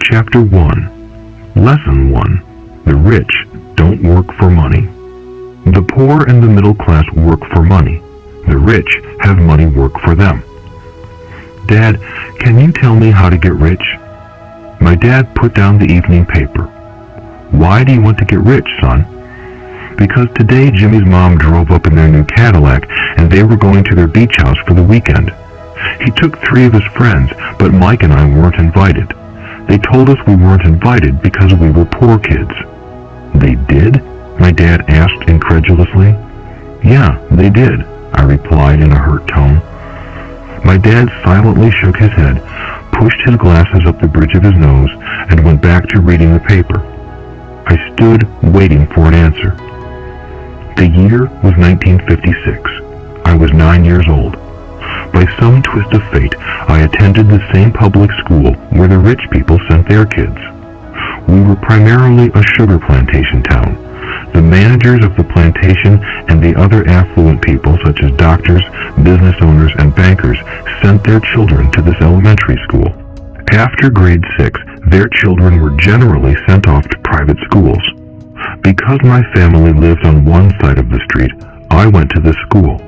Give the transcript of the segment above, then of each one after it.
Chapter 1, Lesson 1, The Rich Don't Work for Money. The poor and the middle class work for money. The rich have money work for them. Dad, can you tell me how to get rich? My dad put down the evening paper. Why do you want to get rich, son? Because today Jimmy's mom drove up in their new Cadillac and they were going to their beach house for the weekend. He took 3 of his friends, but Mike and I weren't invited. They told us we weren't invited because we were poor kids. They did? My dad asked incredulously. Yeah, they did, I replied in a hurt tone. My dad silently shook his head, pushed his glasses up the bridge of his nose, and went back to reading the paper. I stood waiting for an answer. The year was 1956. I was 9 years old. By some twist of fate, I attended the same public school where the rich people sent their kids. We were primarily a sugar plantation town. The managers of the plantation and the other affluent people, such as doctors, business owners, and bankers, sent their children to this elementary school. After grade 6, their children were generally sent off to private schools. Because my family lived on one side of the street, I went to this school.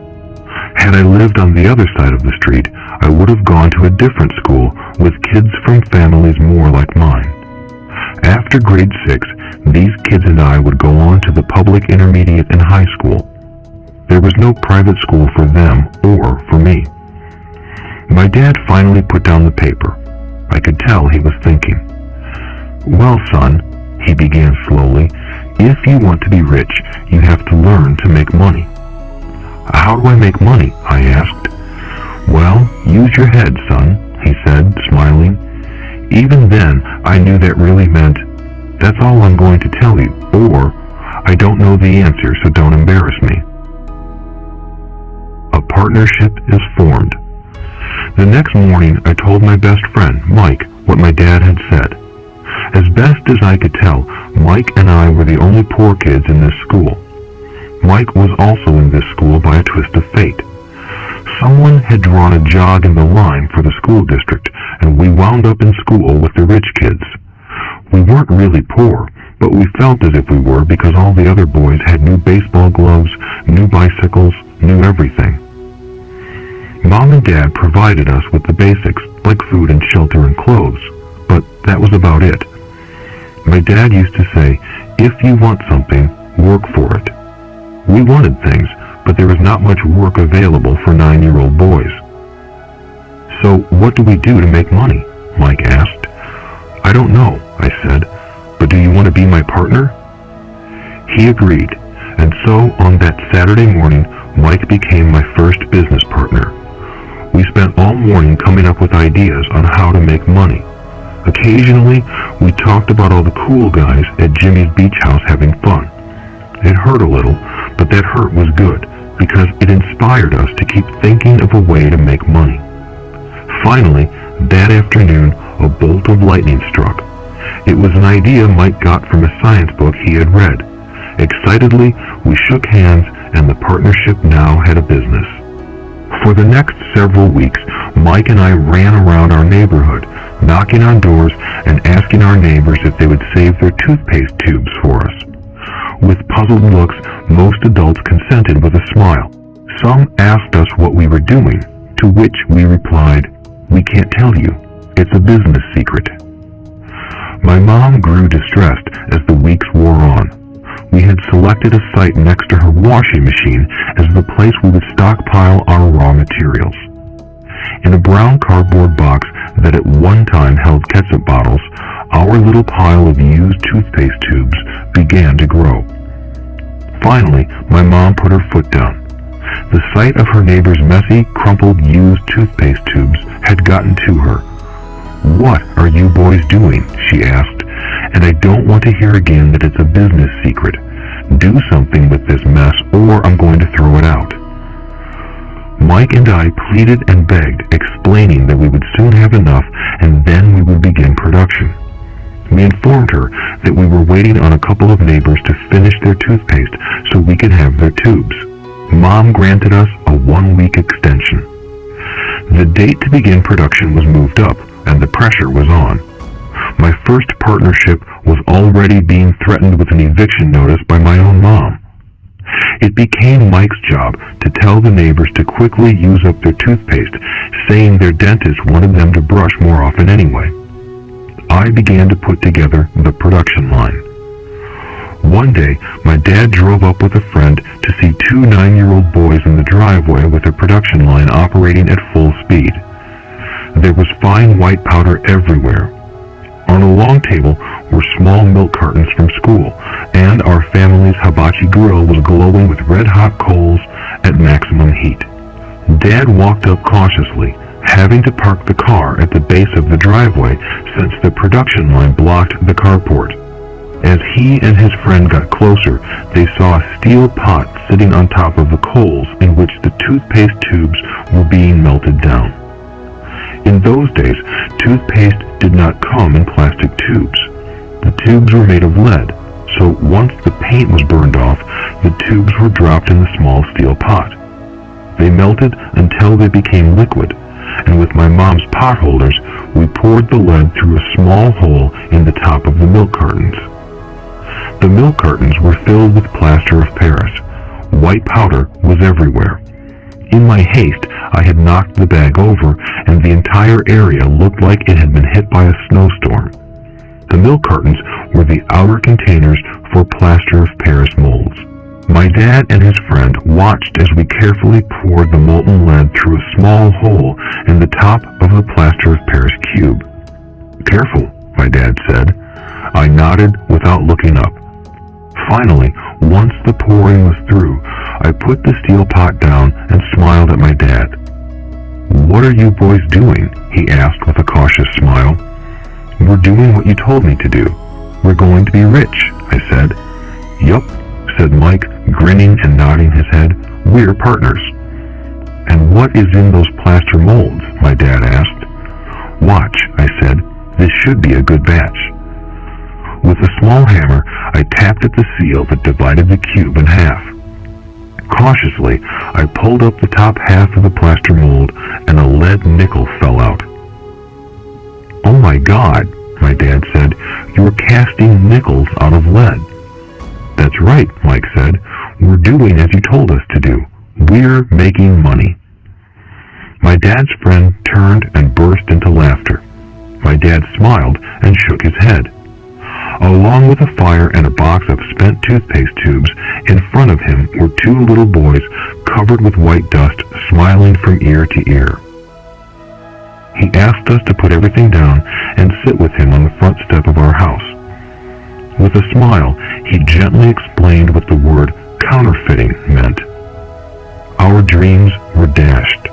Had I lived on the other side of the street, I would have gone to a different school with kids from families more like mine. After grade 6, these kids and I would go on to the public intermediate and high school. There was no private school for them or for me. My dad finally put down the paper. I could tell he was thinking. Well, son, he began slowly, if you want to be rich, you have to learn to make money. How do I make money? I asked. Well, use your head, son, he said, smiling. Even then, I knew that really meant, that's all I'm going to tell you, or, I don't know the answer, so don't embarrass me. A partnership is formed. The next morning, I told my best friend, Mike, what my dad had said. As best as I could tell, Mike and I were the only poor kids in this school. Mike was also in this school by a twist of fate. Someone had drawn a jog in the line for the school district, and we wound up in school with the rich kids. We weren't really poor, but we felt as if we were because all the other boys had new baseball gloves, new bicycles, new everything. Mom and Dad provided us with the basics, like food and shelter and clothes, but that was about it. My dad used to say, if you want something, work for it. We wanted things, but there was not much work available for 9-year-old boys. So what do we do to make money? Mike asked. I don't know, I said, but do you want to be my partner? He agreed, and so on that Saturday morning, Mike became my first business partner. We spent all morning coming up with ideas on how to make money. Occasionally, we talked about all the cool guys at Jimmy's beach house having fun. It hurt a little, but that hurt was good, because it inspired us to keep thinking of a way to make money. Finally, that afternoon, a bolt of lightning struck. It was an idea Mike got from a science book he had read. Excitedly, we shook hands, and the partnership now had a business. For the next several weeks, Mike and I ran around our neighborhood, knocking on doors and asking our neighbors if they would save their toothpaste tubes for us. With puzzled looks, most adults consented with a smile. Some asked us what we were doing, to which we replied, we can't tell you. It's a business secret. My mom grew distressed as the weeks wore on. We had selected a site next to her washing machine as the place we would stockpile our raw materials. In a brown cardboard box that at one time held ketchup bottles, our little pile of used toothpaste tubes began to grow. Finally, my mom put her foot down. The sight of her neighbor's messy, crumpled, used toothpaste tubes had gotten to her. What are you boys doing? She asked, and I don't want to hear again that it's a business secret. Do something with this mess or I'm going to throw it out. Mike and I pleaded and begged, explaining that we would soon have enough and then we would begin production. We informed her that we were waiting on a couple of neighbors to finish their toothpaste so we could have their tubes. Mom granted us a 1-week extension. The date to begin production was moved up, and the pressure was on. My first partnership was already being threatened with an eviction notice by my own mom. It became Mike's job to tell the neighbors to quickly use up their toothpaste, saying their dentist wanted them to brush more often anyway. I began to put together the production line. One day, my dad drove up with a friend to see two 9-year-old boys in the driveway with a production line operating at full speed. There was fine white powder everywhere. On a long table were small milk cartons from school, and our family's hibachi grill was glowing with red-hot coals at maximum heat. Dad walked up cautiously, having to park the car at the base of the driveway since the production line blocked the carport. As he and his friend got closer, they saw a steel pot sitting on top of the coals in which the toothpaste tubes were being melted down. In those days, toothpaste did not come in plastic tubes. The tubes were made of lead, so once the paint was burned off, the tubes were dropped in the small steel pot. They melted until they became liquid, and with my mom's pot holders, we poured the lead through a small hole in the top of the milk cartons. The milk cartons were filled with plaster of Paris. White powder was everywhere. In my haste, I had knocked the bag over, and the entire area looked like it had been hit by a snowstorm. The milk cartons were the outer containers for plaster of Paris molds. My dad and his friend watched as we carefully poured the molten lead through a small hole in the top of the plaster of Paris cube. "Careful," my dad said. I nodded without looking up. Finally, once the pouring was through, I put the steel pot down and smiled at my dad. "What are you boys doing?" he asked with a cautious smile. "We're doing what you told me to do. We're going to be rich," I said. "Yup," said Mike, grinning and nodding his head. "We're partners." "And what is in those plaster molds?" my dad asked. "Watch," I said. "This should be a good batch." With a small hammer, I tapped at the seal that divided the cube in half. Cautiously, I pulled up the top half of the plaster mold, and a lead nickel fell out. "Oh my God," my dad said, "you're casting nickels out of lead." "That's right," Mike said. "We're doing as you told us to do. We're making money." My dad's friend turned and burst into laughter. My dad smiled and shook his head. Along with a fire and a box of spent toothpaste tubes, in front of him were two little boys covered with white dust, smiling from ear to ear. He asked us to put everything down and sit with him on the front step of our house. With a smile, he gently explained what the word counterfeiting meant. Our dreams were dashed.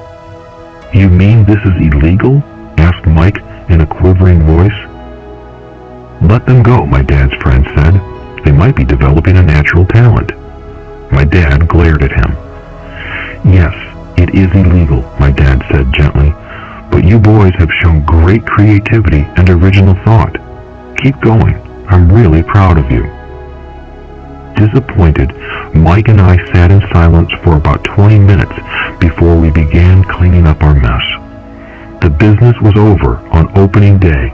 "You mean this is illegal?" asked Mike in a quivering voice. "Let them go," my dad's friend said. "They might be developing a natural talent." My dad glared at him. "Yes, it is illegal," my dad said gently, "but you boys have shown great creativity and original thought. Keep going. I'm really proud of you." Disappointed, Mike and I sat in silence for about 20 minutes before we began cleaning up our mess. The business was over on opening day.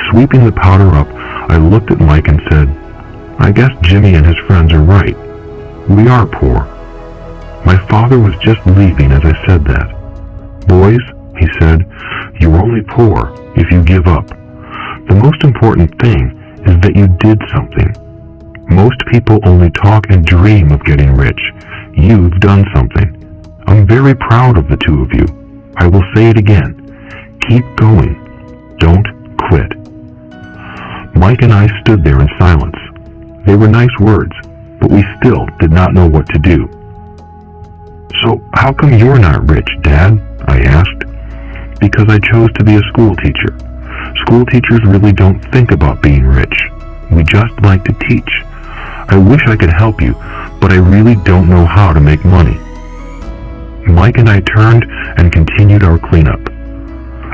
Sweeping the powder up, I looked at Mike and said, "I guess Jimmy and his friends are right. We are poor." My father was just leaving as I said that. "Boys," he said, "you're only poor if you give up. The most important thing is that you did something. Most people only talk and dream of getting rich. You've done something. I'm very proud of the two of you. I will say it again. Keep going. Don't quit." Mike and I stood there in silence. They were nice words, but we still did not know what to do. "So how come you're not rich, Dad?" I asked. "Because I chose to be a school teacher. School teachers really don't think about being rich. We just like to teach. I wish I could help you, but I really don't know how to make money." Mike and I turned and continued our cleanup.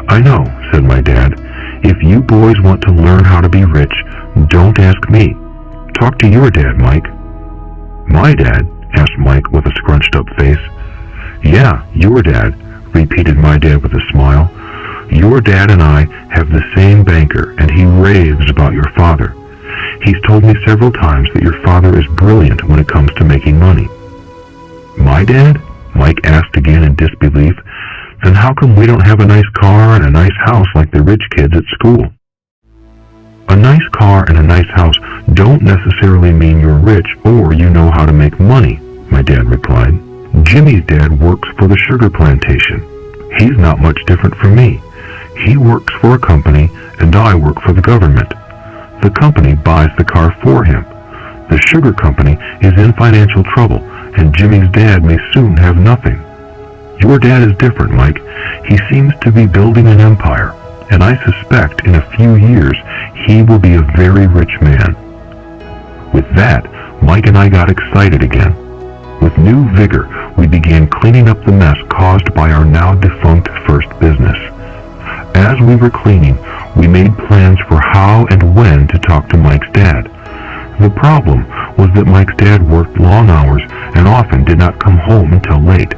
"I know," said my dad. "If you boys want to learn how to be rich, don't ask me. Talk to your dad, Mike." "My dad?" asked Mike with a scrunched up face. "Yeah, your dad," repeated my dad with a smile. "Your dad and I have the same banker, and he raves about your father. He's told me several times that your father is brilliant when it comes to making money." "My dad?" Mike asked again in disbelief. "Then how come we don't have a nice car and a nice house like the rich kids at school?" "A nice car and a nice house don't necessarily mean you're rich or you know how to make money," my dad replied. "Jimmy's dad works for the sugar plantation. He's not much different from me. He works for a company and I work for the government. The company buys the car for him. The sugar company is in financial trouble and Jimmy's dad may soon have nothing. Your dad is different, Mike. He seems to be building an empire, and I suspect in a few years he will be a very rich man." With that, Mike and I got excited again. With new vigor, we began cleaning up the mess caused by our now defunct first business. As we were cleaning, we made plans for how and when to talk to Mike's dad. The problem was that Mike's dad worked long hours and often did not come home until late.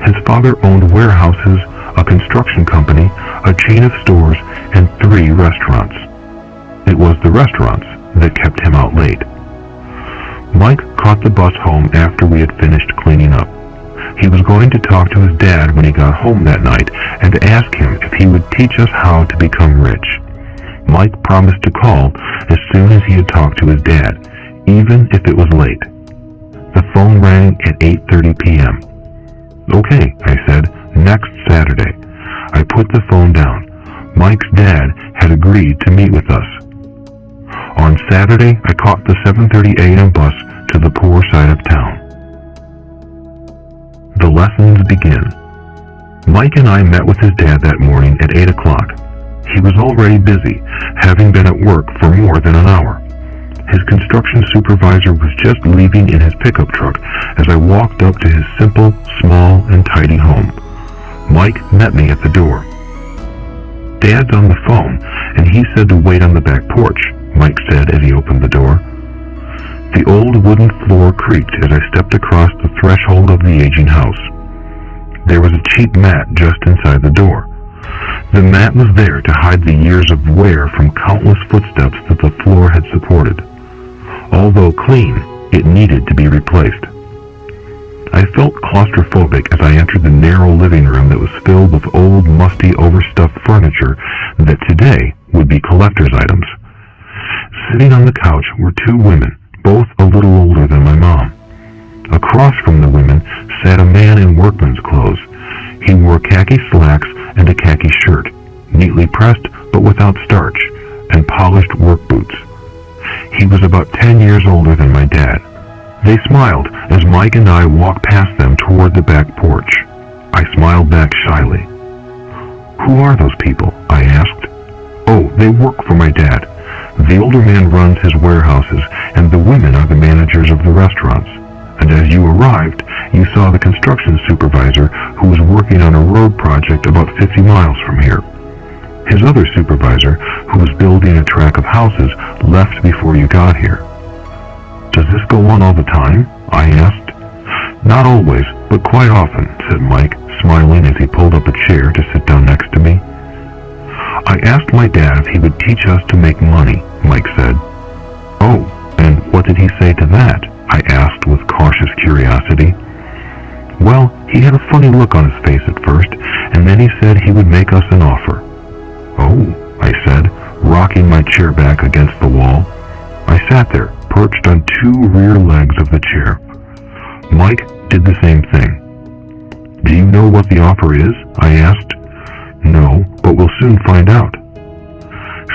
His father owned warehouses, a construction company, a chain of stores, and 3 restaurants. It was the restaurants that kept him out late. Mike caught the bus home after we had finished cleaning up. He was going to talk to his dad when he got home that night and ask him if he would teach us how to become rich. Mike promised to call as soon as he had talked to his dad, even if it was late. The phone rang at 8:30 p.m. "Okay," I said, "next Saturday." I put the phone down. Mike's dad had agreed to meet with us. On Saturday, I caught the 7:30 a.m. bus to the poor side of town. The lessons begin. Mike and I met with his dad that morning at 8 o'clock. He was already busy, having been at work for more than an hour. His construction supervisor was just leaving in his pickup truck as I walked up to his simple, small, and tidy home. Mike met me at the door. "Dad's on the phone, and he said to wait on the back porch," Mike said as he opened the door. The old wooden floor creaked as I stepped across the threshold of the aging house. There was a cheap mat just inside the door. The mat was there to hide the years of wear from countless footsteps that the floor had supported. Although clean, it needed to be replaced. I felt claustrophobic as I entered the narrow living room that was filled with old, musty, overstuffed furniture that today would be collector's items. Sitting on the couch were 2 women, both a little older than my mom. Across from the women sat a man in workman's clothes. He wore khaki slacks and a khaki shirt, neatly pressed but without starch, and polished work boots. He was about 10 years older than my dad. They smiled as Mike and I walked past them toward the back porch. I smiled back shyly. "Who are those people?" I asked. "Oh, they work for my dad. The older man runs his warehouses, and the women are the managers of the restaurants. And as you arrived, you saw the construction supervisor who was working on a road project about 50 miles from here. His other supervisor, who was building a track of houses, left before you got here." "Does this go on all the time?" I asked. "Not always, but quite often," said Mike, smiling as he pulled up a chair to sit down next to me. "I asked my dad if he would teach us to make money," Mike said. "Oh, and what did he say to that?" I asked with cautious curiosity. "Well, he had a funny look on his face at first, and then he said he would make us an offer." "Oh," I said, rocking my chair back against the wall. I sat there, perched on 2 rear legs of the chair. Mike did the same thing. "Do you know what the offer is?" I asked. "No, but we'll soon find out."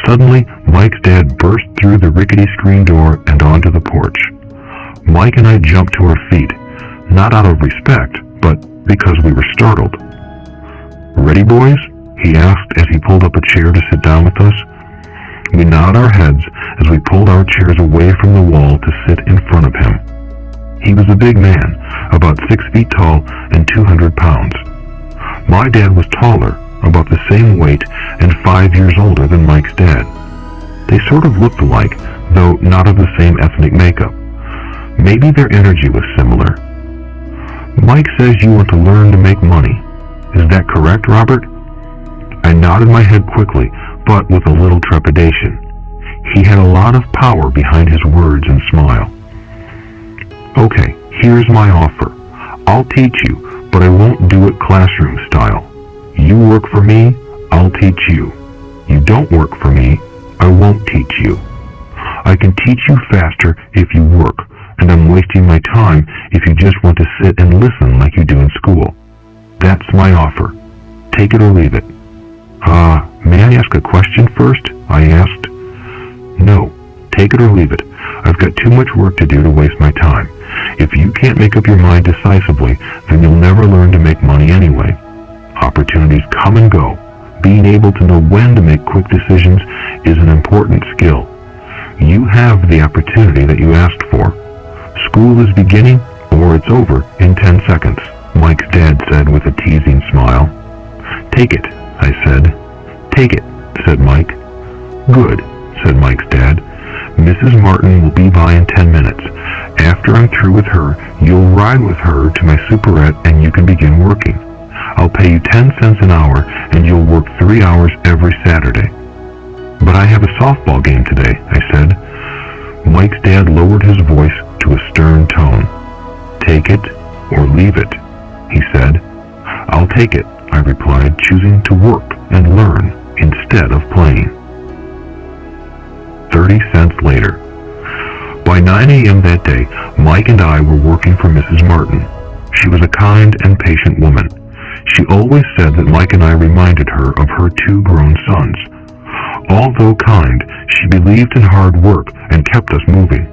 Suddenly, Mike's dad burst through the rickety screen door and onto the porch. Mike and I jumped to our feet, not out of respect, but because we were startled. "Ready, boys?" he asked as he pulled up a chair to sit down with us. We nodded our heads as we pulled our chairs away from the wall to sit in front of him. He was a big man, about 6 feet tall and 200 pounds. My dad was taller, about the same weight, and 5 years older than Mike's dad. They sort of looked alike, though not of the same ethnic makeup. Maybe their energy was similar. "Mike says you want to learn to make money. Is that correct, Robert?" I nodded my head quickly, but with a little trepidation. He had a lot of power behind his words and smile. "Okay, here's my offer. I'll teach you, but I won't do it classroom style. You work for me, I'll teach you. You don't work for me, I won't teach you. I can teach you faster if you work, and I'm wasting my time if you just want to sit and listen like you do in school. That's my offer. Take it or leave it." May I ask a question first?" I asked. "No, take it or leave it. I've got too much work to do to waste my time. If you can't make up your mind decisively, then you'll never learn to make money anyway. Opportunities come and go. Being able to know when to make quick decisions is an important skill. You have the opportunity that you asked for. School is beginning, or it's over in 10 seconds, Mike's dad said with a teasing smile. "Take it," I said. "Take it," said Mike. "Good," said Mike's dad. "Mrs. Martin will be by in 10 minutes. After I'm through with her, you'll ride with her to my superette and you can begin working. I'll pay you 10 cents an hour and you'll work 3 hours every Saturday." "But I have a softball game today," I said. Mike's dad lowered his voice to a stern tone. "Take it or leave it," he said. "I'll take it," I replied, choosing to work and learn instead of playing. 30 cents later. By 9 a.m. that day, Mike and I were working for Mrs. Martin. She was a kind and patient woman. She always said that Mike and I reminded her of her 2 grown sons. Although kind, she believed in hard work and kept us moving.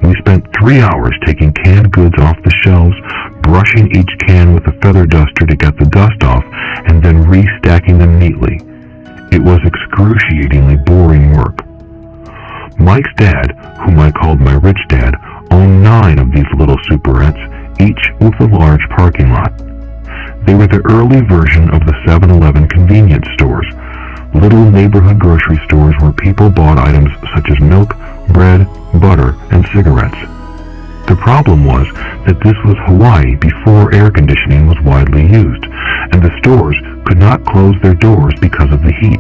We spent 3 hours taking canned goods off the shelves, brushing each can with a feather duster to get the dust off, and then restacking them neatly. It was excruciatingly boring work. Mike's dad, whom I called my rich dad, owned 9 of these little superettes, each with a large parking lot. They were the early version of the 7-Eleven convenience stores, little neighborhood grocery stores where people bought items such as milk, bread, butter, and cigarettes. The problem was that this was Hawaii before air conditioning was widely used, and the stores could not close their doors because of the heat.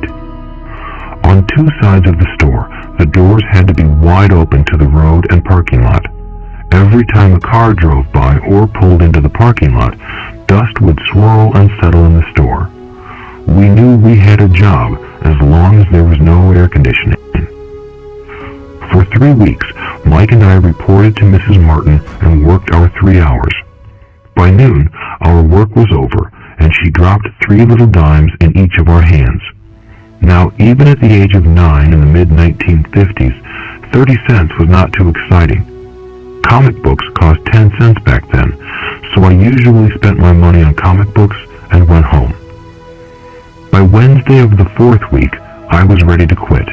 On 2 sides of the store, the doors had to be wide open to the road and parking lot. Every time a car drove by or pulled into the parking lot, dust would swirl and settle in the store. We knew we had a job as long as there was no air conditioning. For 3 weeks, Mike and I reported to Mrs. Martin and worked our 3 hours. By noon, our work was over, and she dropped 3 little dimes in each of our hands. Now, even at the age of 9 in the mid-1950s, 30 cents was not too exciting. Comic books cost 10 cents back then, so I usually spent my money on comic books and went home. By Wednesday of the 4th week, I was ready to quit.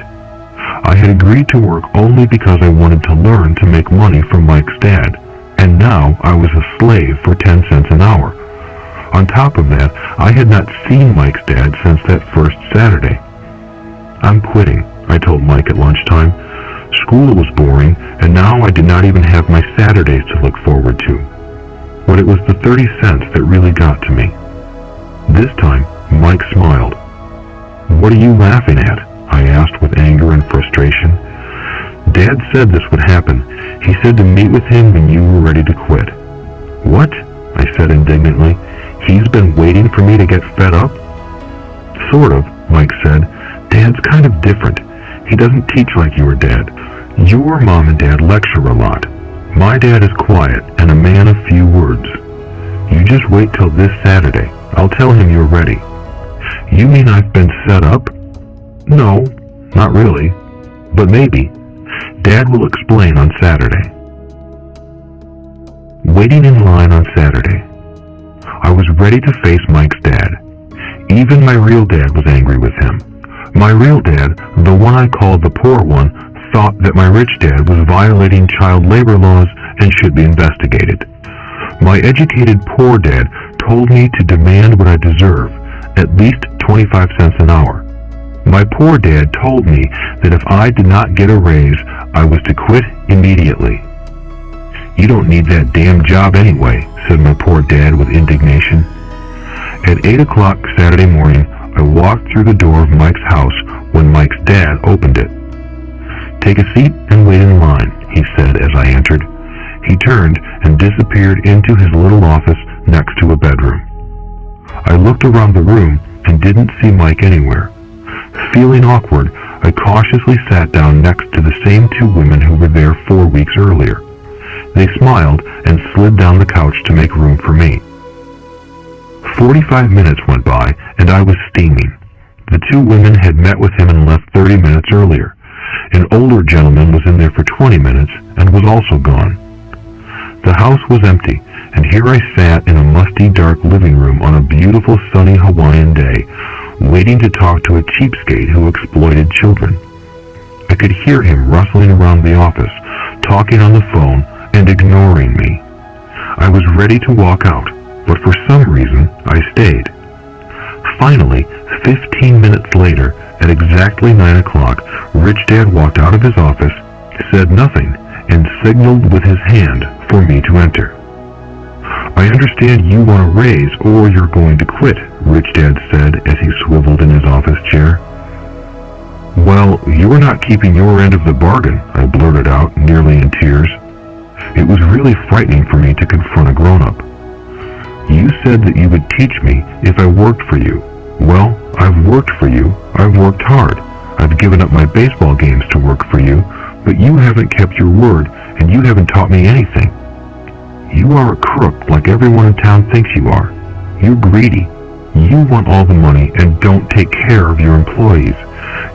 I had agreed to work only because I wanted to learn to make money for Mike's dad, and now I was a slave for 10 cents an hour. On top of that, I had not seen Mike's dad since that first Saturday. "I'm quitting," I told Mike at lunchtime. School was boring, and now I did not even have my Saturdays to look forward to. But it was the 30 cents that really got to me. This time, Mike smiled. "What are you laughing at?" I asked with anger and frustration. "Dad said this would happen. He said to meet with him when you were ready to quit." "What?" I said indignantly. "He's been waiting for me to get fed up?" "Sort of," Mike said. "Dad's kind of different. He doesn't teach like your dad. Your mom and dad lecture a lot. My dad is quiet and a man of few words. You just wait till this Saturday. I'll tell him you're ready." "You mean I've been set up?" "No, not really. But maybe. Dad will explain on Saturday." Waiting in line on Saturday. I was ready to face Mike's dad. Even my real dad was angry with him. My real dad, the one I called the poor one, thought that my rich dad was violating child labor laws and should be investigated. My educated poor dad told me to demand what I deserve, at least 25 cents an hour. My poor dad told me that if I did not get a raise, I was to quit immediately. "You don't need that damn job anyway," said my poor dad with indignation. At 8 o'clock Saturday morning, I walked through the door of Mike's house when Mike's dad opened it. "Take a seat and wait in line," he said as I entered. He turned and disappeared into his little office next to a bedroom. I looked around the room and didn't see Mike anywhere. Feeling awkward, I cautiously sat down next to the same two women who were there 4 weeks earlier. They smiled and slid down the couch to make room for me. 45 minutes went by and I was steaming. The two women had met with him and left 30 minutes earlier. An older gentleman was in there for 20 minutes and was also gone. The house was empty, and here I sat in a musty, dark living room on a beautiful, sunny Hawaiian day, waiting to talk to a cheapskate who exploited children. I could hear him rustling around the office, talking on the phone and ignoring me. I was ready to walk out, but for some reason I stayed. Finally, 15 minutes later, at exactly 9 o'clock, Rich Dad walked out of his office, said nothing, and signaled with his hand for me to enter. "I understand you want a raise or you're going to quit," Rich Dad said as he swiveled in his office chair. "Well, you're not keeping your end of the bargain," I blurted out, nearly in tears. It was really frightening for me to confront a grown-up. "You said that you would teach me if I worked for you. Well, I've worked for you. I've worked hard. I've given up my baseball games to work for you, but you haven't kept your word, and you haven't taught me anything. You are a crook like everyone in town thinks you are. You're greedy. You want all the money and don't take care of your employees.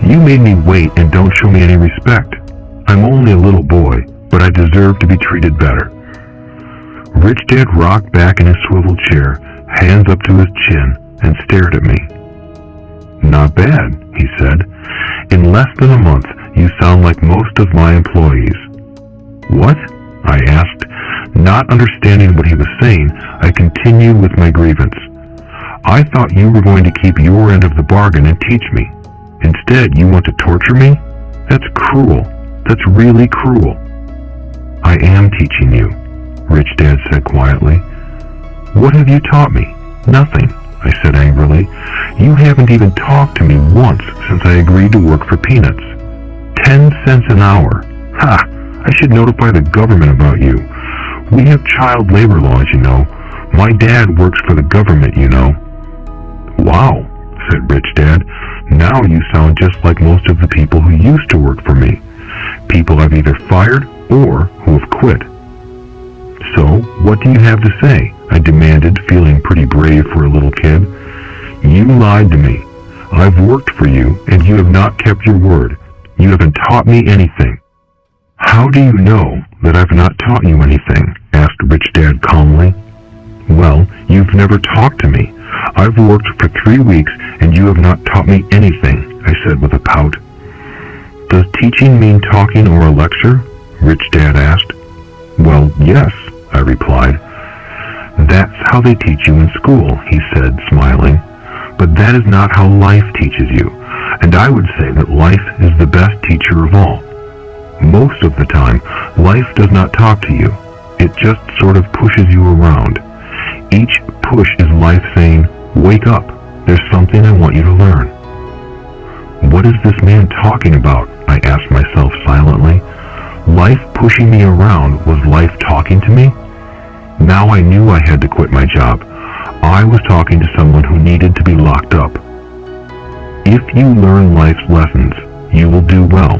You made me wait and don't show me any respect. I'm only a little boy, but I deserve to be treated better." Rich Dad rocked back in his swivel chair, hands up to his chin, and stared at me. "Not bad," he said. "In less than a month, you sound like most of my employees." "What?" I asked. Not understanding what he was saying, I continued with my grievance. "I thought you were going to keep your end of the bargain and teach me. Instead, you want to torture me? That's cruel. That's really cruel." "I am teaching you," Rich Dad said quietly. "What have you taught me?" "Nothing," I said angrily. "You haven't even talked to me once since I agreed to work for peanuts. 10 cents an hour. Ha! I should notify the government about you. We have child labor laws, you know. My dad works for the government, you know." "Wow," said Rich Dad. "Now you sound just like most of the people who used to work for me. People I've either fired or who have quit." "So, what do you have to say?" I demanded, feeling pretty brave for a little kid. "You lied to me. I've worked for you, and you have not kept your word. You haven't taught me anything." "How do you know that I've not taught you anything?" asked Rich Dad calmly. "Well, you've never talked to me. I've worked for 3 weeks, and you have not taught me anything," I said with a pout. "Does teaching mean talking or a lecture?" Rich Dad asked. "Well, yes," I replied. "That's how they teach you in school," he said, smiling. "But that is not how life teaches you, and I would say that life is the best teacher of all. Most of the time, life does not talk to you. It just sort of pushes you around. Each push is life saying, 'Wake up, there's something I want you to learn.'" "What is this man talking about?" I asked myself silently. Life pushing me around was life talking to me? Now I knew I had to quit my job. I was talking to someone who needed to be locked up. If you learn life's lessons, you will do well.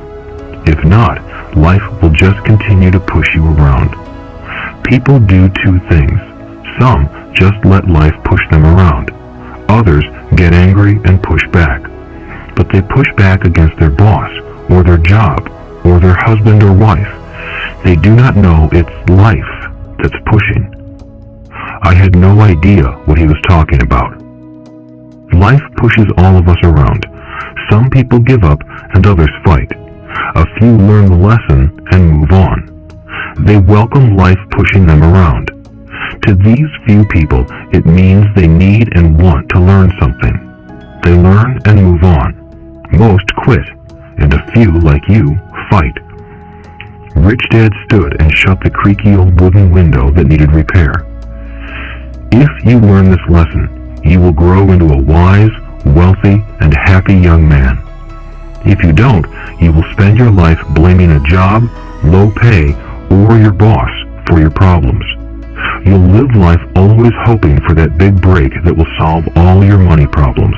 If not, life will just continue to push you around. People do two things. Some just let life push them around. Others get angry and push back. But they push back against their boss, or their job, or their husband or wife. They do not know it's life that's pushing. I had no idea what he was talking about. Life pushes all of us around. Some people give up and others fight. A few learn the lesson and move on. They welcome life pushing them around. To these few people, it means they need and want to learn something. They learn and move on. Most quit, and a few, like you, fight. Rich Dad stood and shut the creaky old wooden window that needed repair. If you learn this lesson, you will grow into a wise, wealthy, and happy young man. If you don't, you will spend your life blaming a job, low pay, or your boss for your problems. You'll live life always hoping for that big break that will solve all your money problems.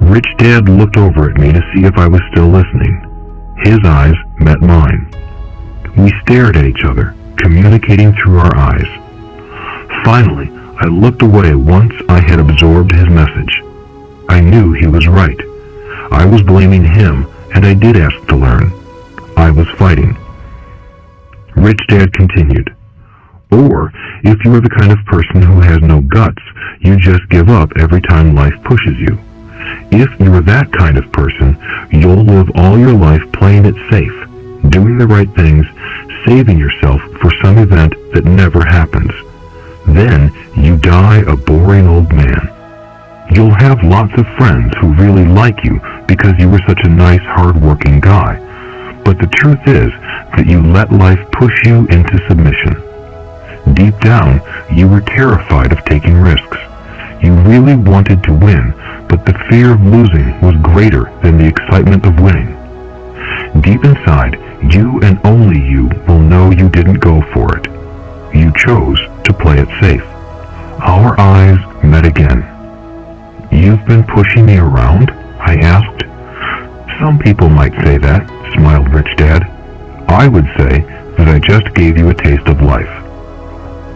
Rich Dad looked over at me to see if I was still listening. His eyes met mine. We stared at each other, communicating through our eyes. Finally, I looked away once I had absorbed his message. I knew he was right. I was blaming him, and I did ask to learn. I was fighting. Rich Dad continued, "Or, if you are the kind of person who has no guts, you just give up every time life pushes you. If you are that kind of person, you'll live all your life playing it safe, doing the right things, saving yourself for some event that never happens. Then you die a boring old man. You'll have lots of friends who really like you because you were such a nice, hard-working guy. But the truth is that you let life push you into submission. Deep down, you were terrified of taking risks. You really wanted to win, but the fear of losing was greater than the excitement of winning. Deep inside, you and only you will know you didn't go for it. You chose to play it safe." Our eyes met again. "You've been pushing me around?" I asked. "Some people might say that," smiled Rich Dad. "I would say that I just gave you a taste of life."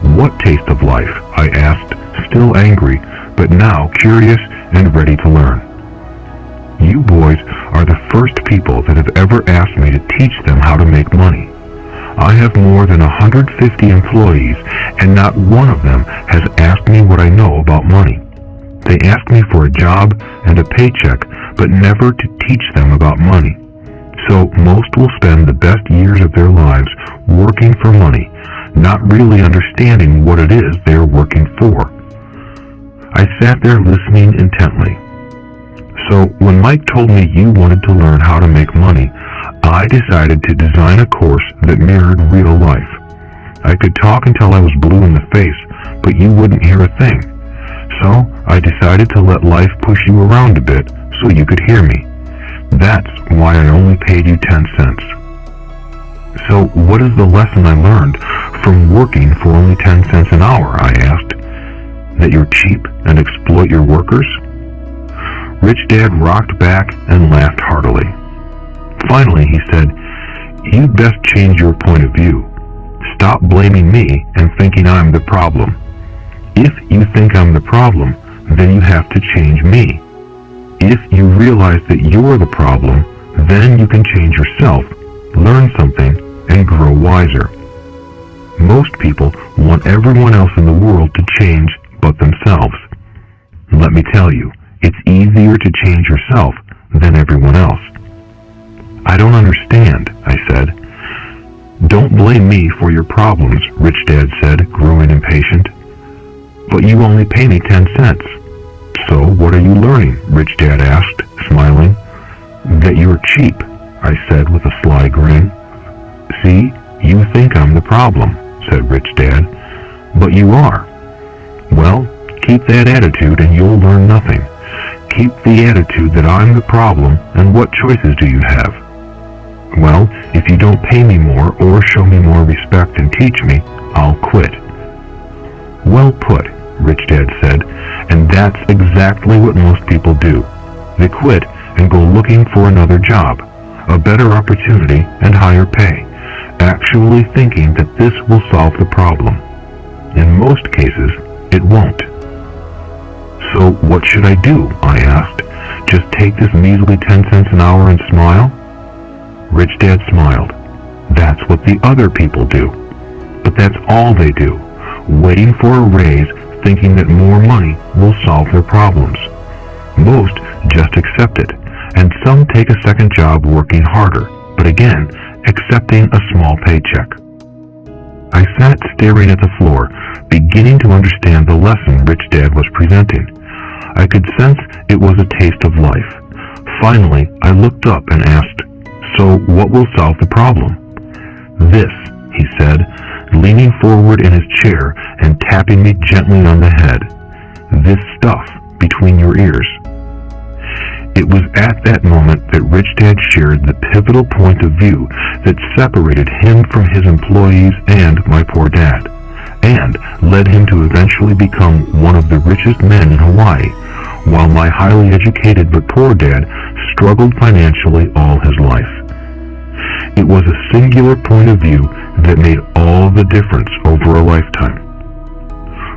"What taste of life?" I asked, still angry, but now curious and ready to learn. "You boys are the first people that have ever asked me to teach them how to make money. I have more than 150 employees, and not one of them has asked me what I know about money. They ask me for a job and a paycheck, but never to teach them about money. So most will spend the best years of their lives working for money, not really understanding what it is they are working for." I sat there listening intently. "So when Mike told me you wanted to learn how to make money, I decided to design a course that mirrored real life. I could talk until I was blue in the face, but you wouldn't hear a thing. So I decided to let life push you around a bit so you could hear me. That's why I only paid you 10 cents. "So what is the lesson I learned from working for only 10 cents an hour?" I asked. "That you're cheap and exploit your workers?" Rich Dad rocked back and laughed heartily. Finally, he said, "You'd best change your point of view. Stop blaming me and thinking I'm the problem. If you think I'm the problem, then you have to change me. If you realize that you're the problem, then you can change yourself, learn something, and grow wiser. Most people want everyone else in the world to change but themselves. Let me tell you, it's easier to change yourself than everyone else." "I don't understand," I said. "Don't blame me for your problems," Rich Dad said, growing impatient. "But you only pay me 10 cents. "So what are you learning?" Rich Dad asked, smiling. "That you're cheap," I said with a sly grin. "See, you think I'm the problem," said Rich Dad. "But you are. Well, keep that attitude and you'll learn nothing. Keep the attitude that I'm the problem, and what choices do you have? Well, if you don't pay me more or show me more respect and teach me, I'll quit." "Well put," Rich Dad said, "and that's exactly what most people do. They quit and go looking for another job, a better opportunity and higher pay, actually thinking that this will solve the problem. In most cases, it won't." "So what should I do?" I asked. "Just take this measly 10 cents an hour and smile?" Rich Dad smiled. "That's what the other people do. But that's all they do, waiting for a raise, thinking that more money will solve their problems. Most just accept it, and some take a second job working harder, but again, accepting a small paycheck." I sat staring at the floor, beginning to understand the lesson Rich Dad was presenting. I could sense it was a taste of life. Finally, I looked up and asked, "So what will solve the problem?" "This," he said, leaning forward in his chair and tapping me gently on the head. "This stuff between your ears. It was at that moment that Rich Dad shared the pivotal point of view that separated him from his employees and my poor dad, and led him to eventually become one of the richest men in Hawaii, while my highly educated but poor dad struggled financially all his life. It was a singular point of view that made all the difference over a lifetime.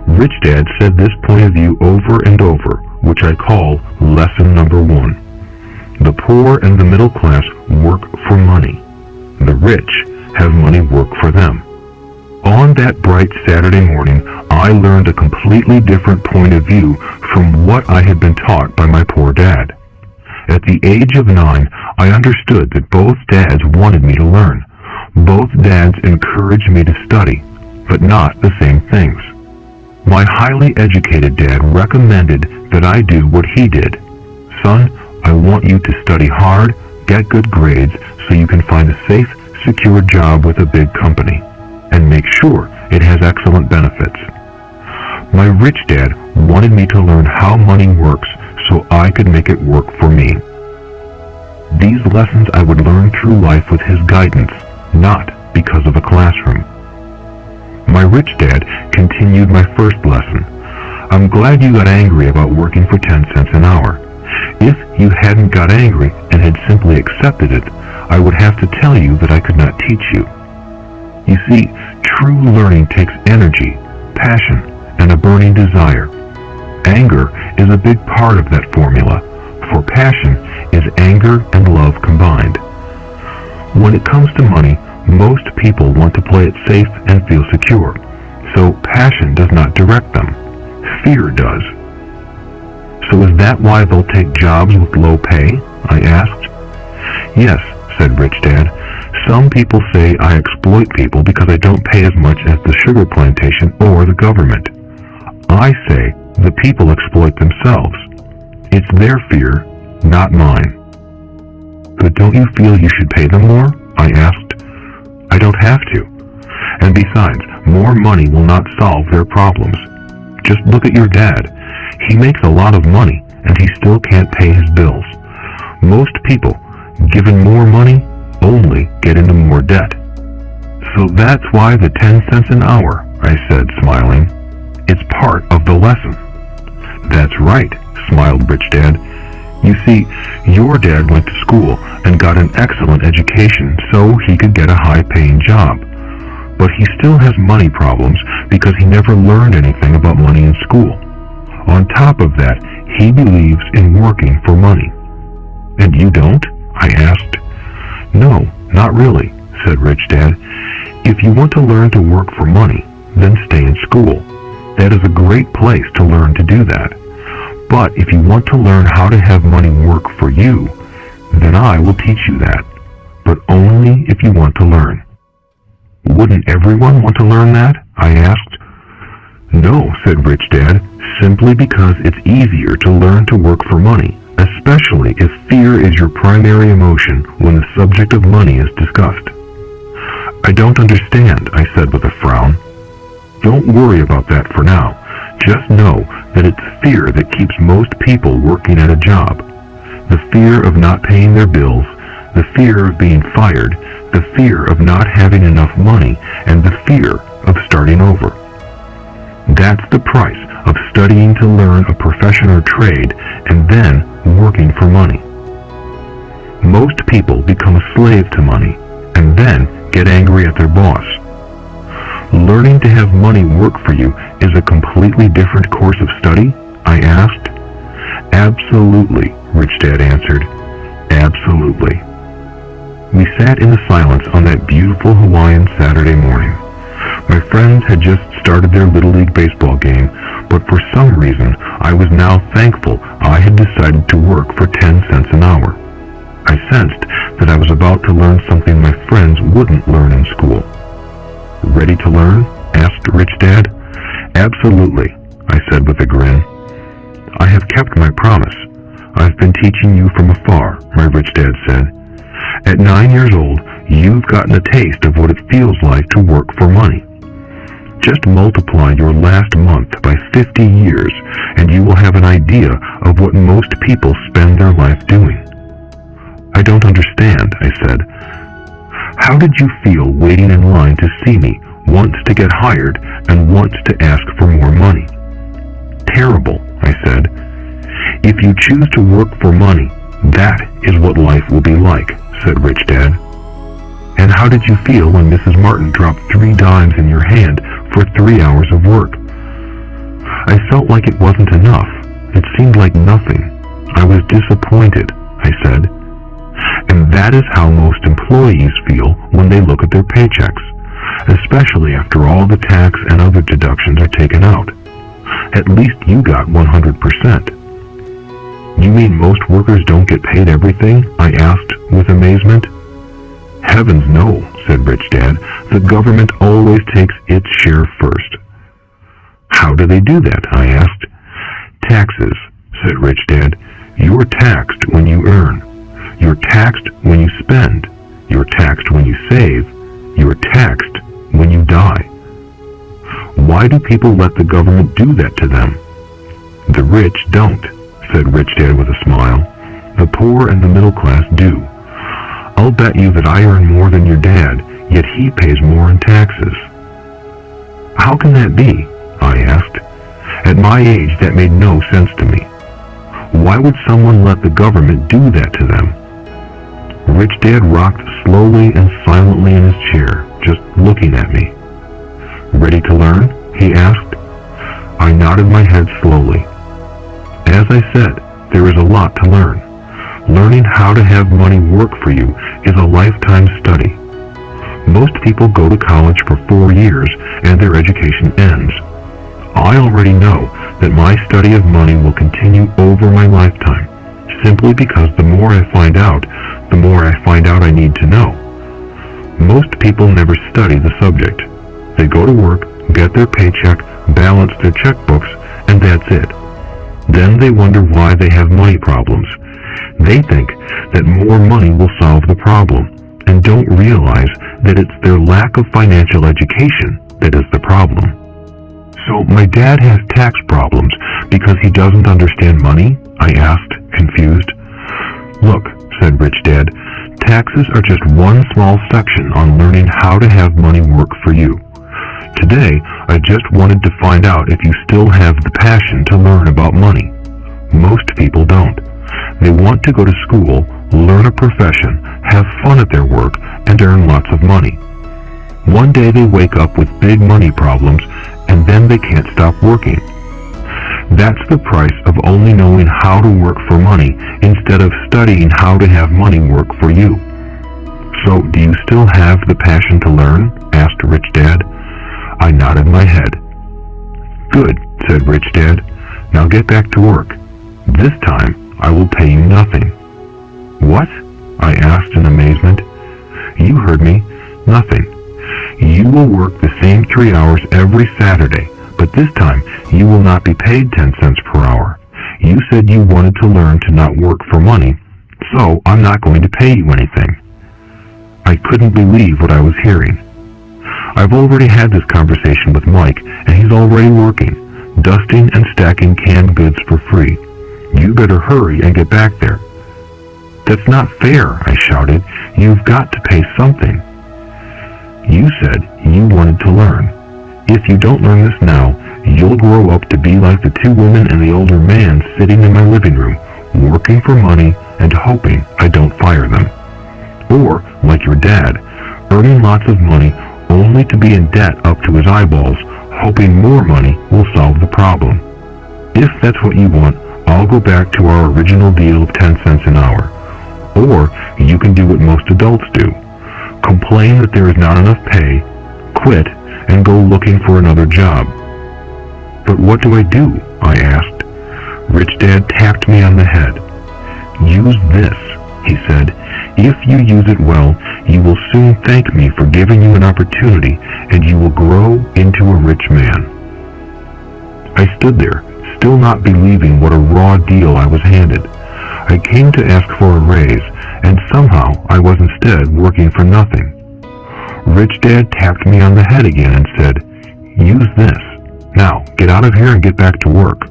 Rich Dad said this point of view over and over, which I call lesson number 1. The poor and the middle class work for money. The rich have money work for them. On that bright Saturday morning, I learned a completely different point of view from what I had been taught by my poor dad. At the age of 9, I understood that both dads wanted me to learn. Both dads encouraged me to study, but not the same things. My highly educated dad recommended that I do what he did. Son, I want you to study hard, get good grades, so you can find a safe, secure job with a big company, and make sure it has excellent benefits. My rich dad wanted me to learn how money works so I could make it work for me. These lessons I would learn through life with his guidance, not because of a classroom. My rich dad continued my first lesson. I'm glad you got angry about working for 10 cents an hour. If you hadn't got angry and had simply accepted it, I would have to tell you that I could not teach you. You see, true learning takes energy, passion, and a burning desire. Anger is a big part of that formula, for passion is anger and love combined. When it comes to money, most people want to play it safe and feel secure, so passion does not direct them. Fear does. So is that why they'll take jobs with low pay? I asked. Yes, said Rich Dad. Some people say I exploit people because I don't pay as much as the sugar plantation or the government. I say the people exploit themselves. It's their fear, not mine. But don't you feel you should pay them more? I asked. I don't have to. And besides, more money will not solve their problems. Just look at your dad. He makes a lot of money, and he still can't pay his bills. Most people, given more money, only get into more debt. So that's why the 10 cents an hour, I said, smiling. It's part of the lesson. That's right, smiled Rich Dad. You see, your dad went to school and got an excellent education so he could get a high-paying job. But he still has money problems because he never learned anything about money in school. On top of that, he believes in working for money. And you don't? I asked. No, not really, said Rich Dad. If you want to learn to work for money, then stay in school. That is a great place to learn to do that. But if you want to learn how to have money work for you, then I will teach you that. But only if you want to learn. Wouldn't everyone want to learn that? I asked. No, said Rich Dad, simply because it's easier to learn to work for money, especially if fear is your primary emotion when the subject of money is discussed. I don't understand, I said with a frown. Don't worry about that for now. Just know that it's fear that keeps most people working at a job. The fear of not paying their bills, the fear of being fired, the fear of not having enough money, and the fear of starting over. That's the price of studying to learn a profession or trade and then working for money. Most people become a slave to money and then get angry at their boss. Learning to have money work for you is a completely different course of study? I asked. Absolutely, Rich Dad answered. Absolutely. We sat in the silence on that beautiful Hawaiian Saturday morning. My friends had just started their Little League baseball game, but for some reason I was now thankful I had decided to work for 10 cents an hour. I sensed that I was about to learn something my friends wouldn't learn in school. Ready to learn? Asked Rich Dad. Absolutely, I said with a grin. I have kept my promise. I've been teaching you from afar, my rich dad said. At 9 years old, you've gotten a taste of what it feels like to work for money. Just multiply your last month by 50 years, and you will have an idea of what most people spend their life doing. I don't understand, I said. How did you feel waiting in line to see me, once to get hired and once to ask for more money? Terrible, I said. If you choose to work for money, that is what life will be like, said Rich Dad. And how did you feel when Mrs. Martin dropped 3 dimes in your hand for 3 hours of work? I felt like it wasn't enough. It seemed like nothing. I was disappointed, I said. And that is how most employees feel when they look at their paychecks, especially after all the tax and other deductions are taken out. At least you got 100%. You mean most workers don't get paid everything? I asked with amazement. Heavens no, said Rich Dad. The government always takes its share first. How do they do that? I asked. Taxes, said Rich Dad. You're taxed when you earn. You're taxed when you spend. You're taxed when you save. You're taxed when you die. Why do people let the government do that to them? The rich don't, said Rich Dad with a smile. The poor and the middle class do. I'll bet you that I earn more than your dad, yet he pays more in taxes. How can that be? I asked. At my age, that made no sense to me. Why would someone let the government do that to them? Rich Dad rocked slowly and silently in his chair, just looking at me. Ready to learn? He asked. I nodded my head slowly. As I said, there is a lot to learn. Learning how to have money work for you is a lifetime study. Most people go to college for 4 years and their education ends. I already know that my study of money will continue over my lifetime, simply because the more I find out, the more I need to know. Most people never study the subject. They go to work, get their paycheck, balance their checkbooks, and that's it. Then they wonder why they have money problems. They think that more money will solve the problem, and don't realize that it's their lack of financial education that is the problem. So my dad has tax problems because he doesn't understand money? I asked, confused. Look, said Rich Dad, taxes are just one small section on learning how to have money work for you. Today, I just wanted to find out if you still have the passion to learn about money. Most people don't. They want to go to school, learn a profession, have fun at their work, and earn lots of money. One day they wake up with big money problems, and then they can't stop working. That's the price of only knowing how to work for money instead of studying how to have money work for you. So, do you still have the passion to learn? Asked Rich Dad. I nodded my head. Good, said Rich Dad. Now get back to work. This time, I will pay you nothing. What? I asked in amazement. You heard me. Nothing. You will work the same 3 hours every Saturday, but this time you will not be paid 10 cents per hour. You said you wanted to learn to not work for money, so I'm not going to pay you anything. I couldn't believe what I was hearing. I've already had this conversation with Mike, and he's already working, dusting and stacking canned goods for free. You better hurry and get back there. That's not fair, I shouted. You've got to pay something. You said you wanted to learn. If you don't learn this now, you'll grow up to be like the 2 women and the older man sitting in my living room, working for money and hoping I don't fire them. Or, like your dad, earning lots of money only to be in debt up to his eyeballs, hoping more money will solve the problem. If that's what you want, I'll go back to our original deal of 10 cents an hour. Or you can do what most adults do. Complain that there is not enough pay, quit, and go looking for another job. But what do I do? I asked. Rich Dad tapped me on the head. Use this, he said. If you use it well, you will soon thank me for giving you an opportunity, and you will grow into a rich man. I stood there, still not believing what a raw deal I was handed. I came to ask for a raise, and somehow I was instead working for nothing. Rich Dad tapped me on the head again and said, use this. Now, get out of here and get back to work.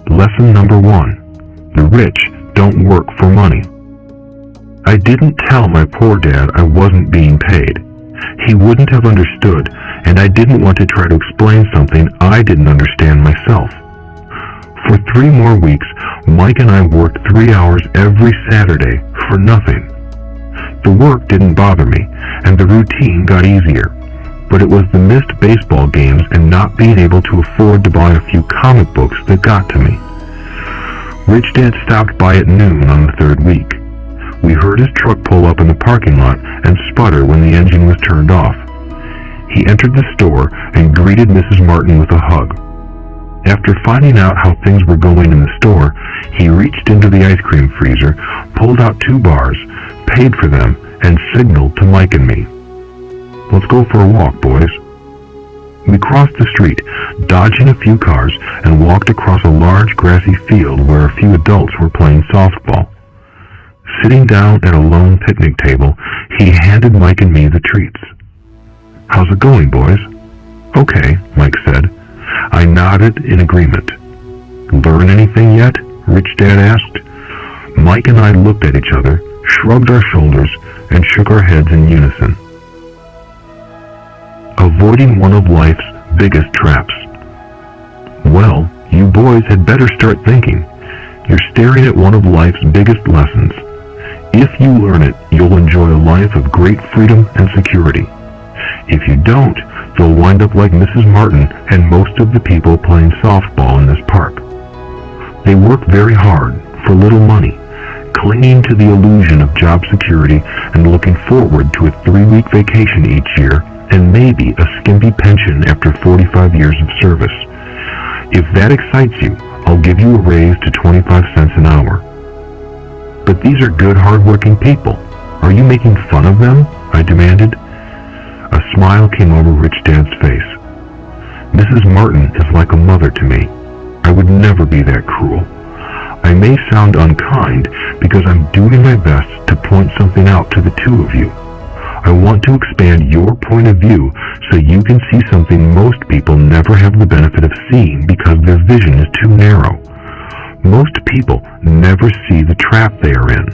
Lesson number 1. The rich don't work for money. I didn't tell my poor dad I wasn't being paid. He wouldn't have understood, and I didn't want to try to explain something I didn't understand myself. For 3 more weeks, Mike and I worked 3 hours every Saturday for nothing. The work didn't bother me, and the routine got easier, but it was the missed baseball games and not being able to afford to buy a few comic books that got to me. Rich Dad stopped by at noon on the 3rd week. We heard his truck pull up in the parking lot and sputter when the engine was turned off. He entered the store and greeted Mrs. Martin with a hug. After finding out how things were going in the store, he reached into the ice cream freezer, pulled out 2 bars, paid for them, and signaled to Mike and me. "Let's go for a walk, boys." We crossed the street, dodging a few cars, and walked across a large grassy field where a few adults were playing softball. Sitting down at a lone picnic table, he handed Mike and me the treats. "How's it going, boys?" "Okay," Mike said. I nodded in agreement. "Learn anything yet?" Rich Dad asked. Mike and I looked at each other, shrugged our shoulders, and shook our heads in unison. Avoiding one of life's biggest traps. Well, you boys had better start thinking. You're staring at one of life's biggest lessons. If you learn it, you'll enjoy a life of great freedom and security. If you don't, you'll wind up like Mrs. Martin and most of the people playing softball in this park. They work very hard for little money, clinging to the illusion of job security and looking forward to a 3-week vacation each year and maybe a skimpy pension after 45 years of service. If that excites you, I'll give you a raise to 25 cents an hour. But these are good, hard-working people. Are you making fun of them? I demanded. A smile came over Rich Dad's face. Mrs. Martin is like a mother to me. I would never be that cruel. I may sound unkind because I'm doing my best to point something out to the 2 of you. I want to expand your point of view so you can see something most people never have the benefit of seeing because their vision is too narrow. Most people never see the trap they are in.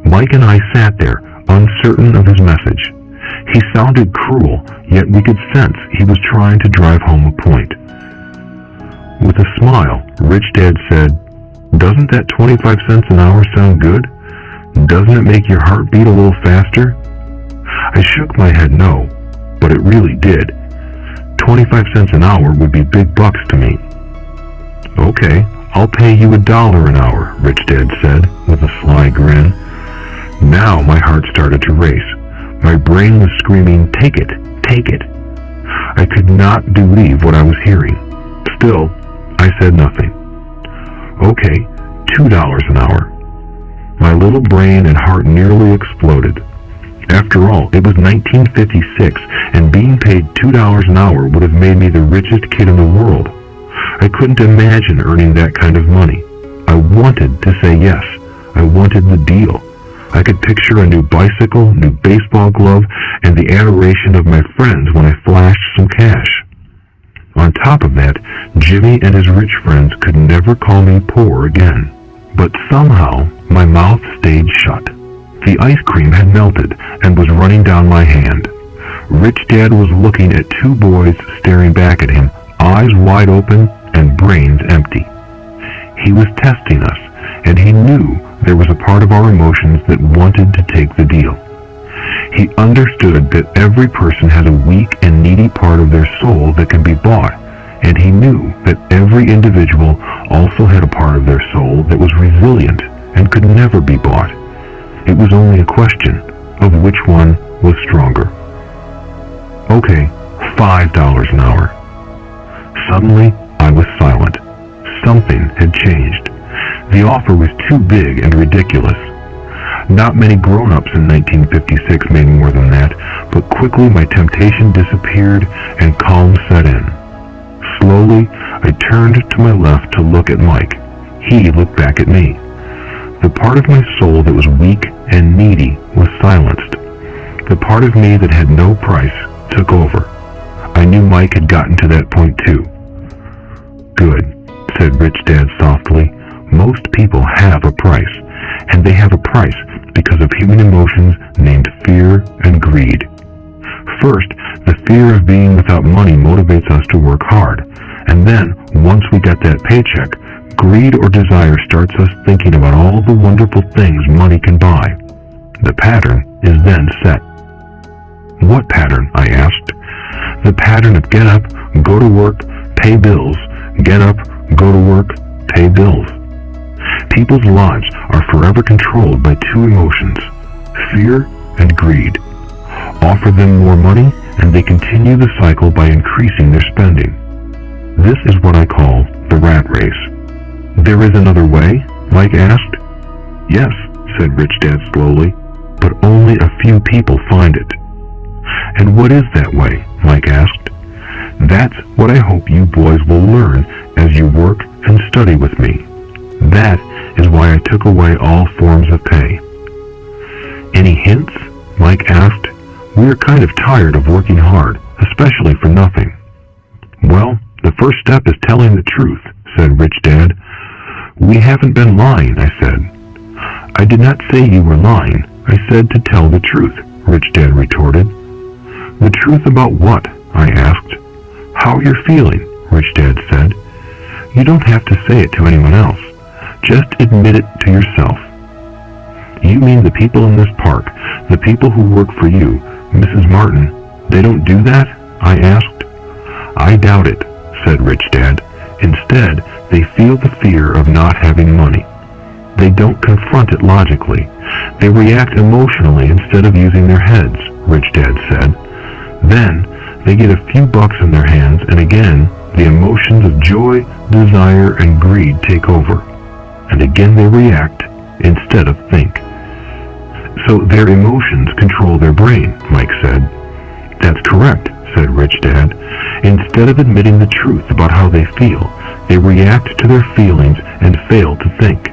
Mike and I sat there, uncertain of his message. He sounded cruel, yet we could sense he was trying to drive home a point. With a smile, Rich Dad said, "Doesn't that 25 cents an hour sound good? Doesn't it make your heart beat a little faster?" I shook my head no, but it really did. 25 cents an hour would be big bucks to me. "Okay, I'll pay you $1 an hour," Rich Dad said, with a sly grin. Now my heart started to race. My brain was screaming, "Take it, take it." I could not believe what I was hearing. Still, I said nothing. "Okay, $2 an hour." My little brain and heart nearly exploded. After all, it was 1956, and being paid $2 an hour would have made me the richest kid in the world. I couldn't imagine earning that kind of money. I wanted to say yes. I wanted the deal. I could picture a new bicycle, new baseball glove, and the adoration of my friends when I flashed some cash. On top of that, Jimmy and his rich friends could never call me poor again. But somehow, my mouth stayed shut. The ice cream had melted and was running down my hand. Rich Dad was looking at 2 boys staring back at him, eyes wide open and brains empty. He was testing us, and he knew there was a part of our emotions that wanted to take the deal. He understood that every person has a weak and needy part of their soul that can be bought, and he knew that every individual also had a part of their soul that was resilient and could never be bought. It was only a question of which one was stronger. "Okay, $5 an hour." Suddenly, I was silent. Something had changed. The offer was too big and ridiculous. Not many grown-ups in 1956 made more than that, but quickly my temptation disappeared and calm set in. Slowly, I turned to my left to look at Mike. He looked back at me. The part of my soul that was weak and needy was silenced. The part of me that had no price took over. I knew Mike had gotten to that point too. Good, said Rich Dad softly. Most people have a price, and they have a price because of human emotions named fear and greed. First, the fear of being without money motivates us to work hard, and then, once we get that paycheck, greed or desire starts us thinking about all the wonderful things money can buy. The pattern is then set. What pattern? I asked. The pattern of get up, go to work, pay bills, get up, go to work, pay bills. People's lives are forever controlled by two emotions, fear and greed. Offer them more money, and they continue the cycle by increasing their spending. This is what I call the rat race. There is another way? Mike asked. Yes, said Rich Dad slowly, but only a few people find it. And what is that way? Mike asked. That's what I hope you boys will learn as you work and study with me. That is why I took away all forms of pay. Any hints? Mike asked. We're kind of tired of working hard, especially for nothing. Well, the first step is telling the truth, said Rich Dad. We haven't been lying, I said. I did not say you were lying. I said to tell the truth, Rich Dad retorted. The truth about what? I asked. How you're feeling, Rich Dad said. You don't have to say it to anyone else. Just admit it to yourself. You mean the people in this park, the people who work for you, Mrs. Martin, they don't do that? I asked. I doubt it, said Rich Dad. Instead, they feel the fear of not having money. They don't confront it logically. They react emotionally instead of using their heads, Rich Dad said. Then, they get a few bucks in their hands, and again, the emotions of joy, desire, and greed take over. And again they react instead of think. So their emotions control their brain, Mike said. That's correct, said Rich Dad. Instead of admitting the truth about how they feel, they react to their feelings and fail to think.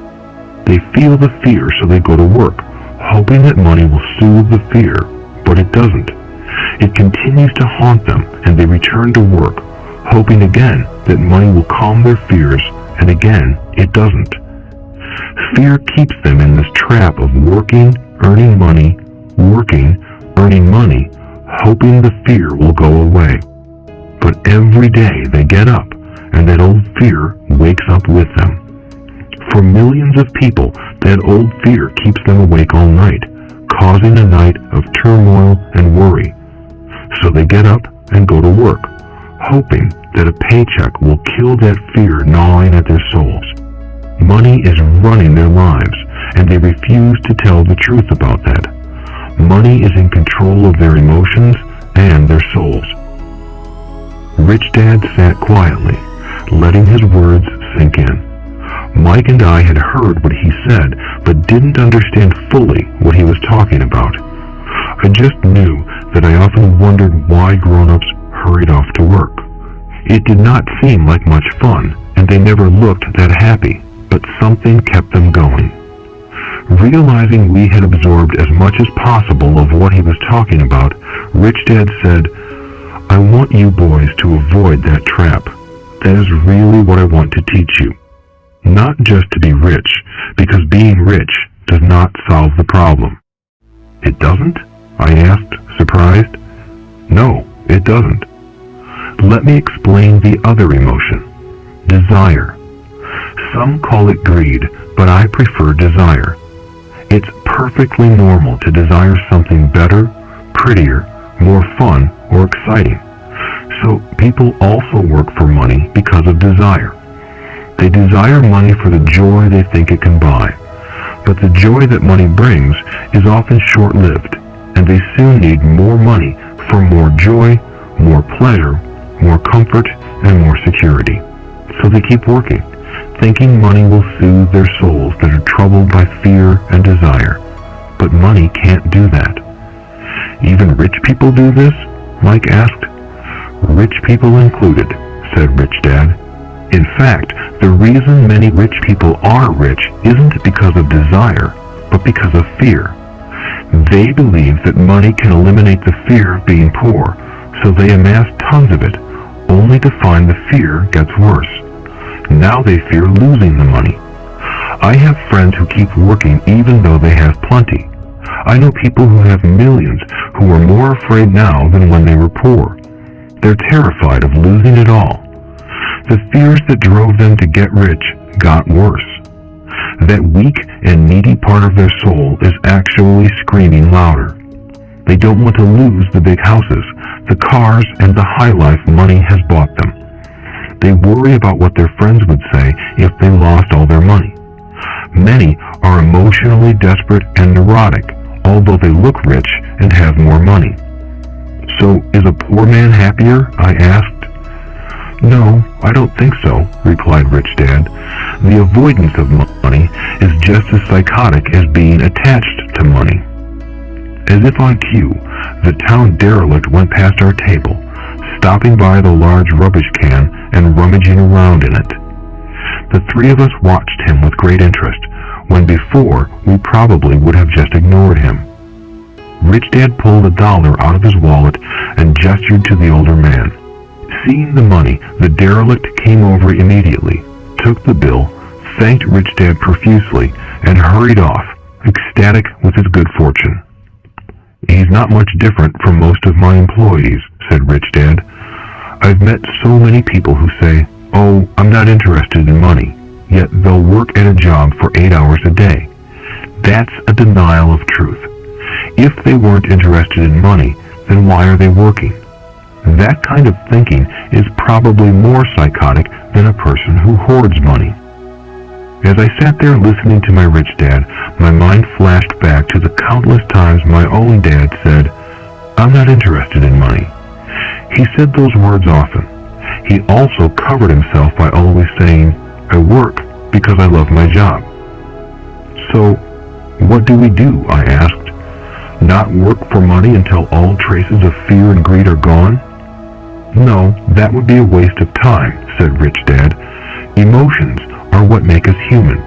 They feel the fear, so they go to work, hoping that money will soothe the fear, but it doesn't. It continues to haunt them, and they return to work, hoping again that money will calm their fears, and again it doesn't. Fear keeps them in this trap of working, earning money, working, earning money, hoping the fear will go away. But every day they get up, and that old fear wakes up with them. For millions of people, that old fear keeps them awake all night, causing a night of turmoil and worry. So they get up and go to work, hoping that a paycheck will kill that fear gnawing at their souls. Money is running their lives, and they refuse to tell the truth about that. Money is in control of their emotions and their souls. Rich Dad sat quietly, letting his words sink in. Mike and I had heard what he said, but didn't understand fully what he was talking about. I just knew that I often wondered why grown-ups hurried off to work. It did not seem like much fun, and they never looked that happy, but something kept them going. Realizing we had absorbed as much as possible of what he was talking about, Rich Dad said, I want you boys to avoid that trap. That is really what I want to teach you. Not just to be rich, because being rich does not solve the problem. It doesn't? I asked, surprised. No, it doesn't. Let me explain the other emotion, desire. Some call it greed, but I prefer desire. It's perfectly normal to desire something better, prettier, more fun, or exciting. So people also work for money because of desire. They desire money for the joy they think it can buy. But the joy that money brings is often short-lived, and they soon need more money for more joy, more pleasure, more comfort, and more security. So they keep working, thinking money will soothe their souls that are troubled by fear and desire. But money can't do that. Even rich people do this? Mike asked. Rich people included, said Rich Dad. In fact, the reason many rich people are rich isn't because of desire, but because of fear. They believe that money can eliminate the fear of being poor, So they amass tons of it, only to find the fear gets worse. Now they fear losing the money. I have friends who keep working even though they have plenty. I know people who have millions who are more afraid now than when they were poor. They're terrified of losing it all. The fears that drove them to get rich got worse. That weak and needy part of their soul is actually screaming louder. They don't want to lose the big houses, the cars, and the high life money has bought them. They worry about what their friends would say if they lost all their money. Many are emotionally desperate and neurotic, although they look rich and have more money. So, is a poor man happier? I asked. No, I don't think so, replied Rich Dad. The avoidance of money is just as psychotic as being attached to money. As if on cue, the town derelict went past our table, stopping by the large rubbish can and rummaging around in it. The three of us watched him with great interest, when before we probably would have just ignored him. Rich Dad pulled $1 out of his wallet and gestured to the older man. Seeing the money, the derelict came over immediately, took the bill, thanked Rich Dad profusely, and hurried off, ecstatic with his good fortune. He's not much different from most of my employees, said Rich Dad. I've met so many people who say, oh, I'm not interested in money, yet they'll work at a job for 8 hours a day. That's a denial of truth. If they weren't interested in money, then why are they working? That kind of thinking is probably more psychotic than a person who hoards money. As I sat there listening to my Rich Dad, my mind flashed back to the countless times my own dad said, I'm not interested in money. He said those words often. He also covered himself by always saying, I work because I love my job. So, what do we do? I asked. Not work for money until all traces of fear and greed are gone? No, that would be a waste of time, said Rich Dad. Emotions are what make us human.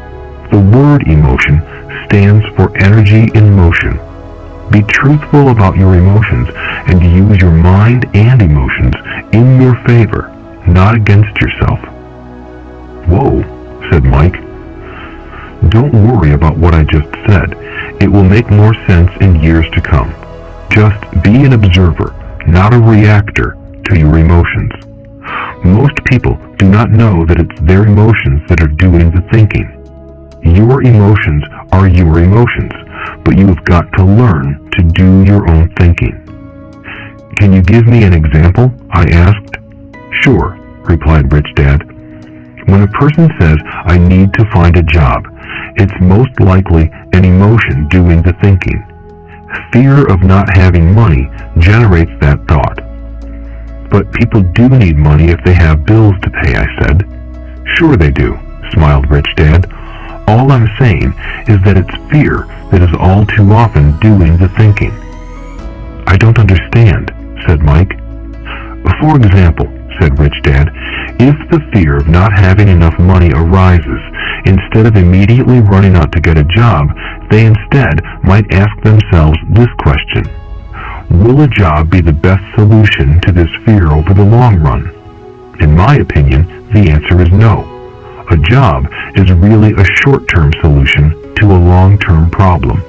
The word emotion stands for energy in motion. Be truthful about your emotions and use your mind and emotions in your favor, not against yourself. Whoa, said Mike. Don't worry about what I just said. It will make more sense in years to come. Just be an observer, not a reactor to your emotions. Most people do not know that it's their emotions that are doing the thinking. Your emotions are your emotions, but you have got to learn to do your own thinking. Can you give me an example? I asked. Sure, replied Rich Dad. When a person says, I need to find a job, it's most likely an emotion doing the thinking. Fear of not having money generates that thought. But people do need money if they have bills to pay, I said. Sure they do, smiled Rich Dad. All I'm saying is that it's fear that is all too often doing the thinking. I don't understand, said Mike. For example, said Rich Dad, if the fear of not having enough money arises, instead of immediately running out to get a job, they instead might ask themselves this question. Will a job be the best solution to this fear over the long run? In my opinion, the answer is no. A job is really a short-term solution to a long-term problem.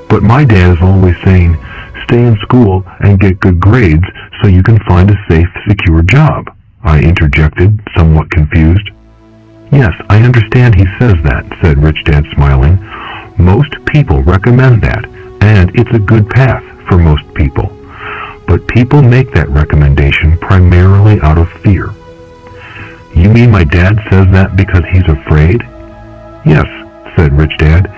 But my dad is always saying, stay in school and get good grades so you can find a safe, secure job, I interjected, somewhat confused. Yes, I understand he says that, said Rich Dad, smiling. Most people recommend that, and it's a good path for most people. But people make that recommendation primarily out of fear. You mean my dad says that because he's afraid? Yes, said Rich Dad.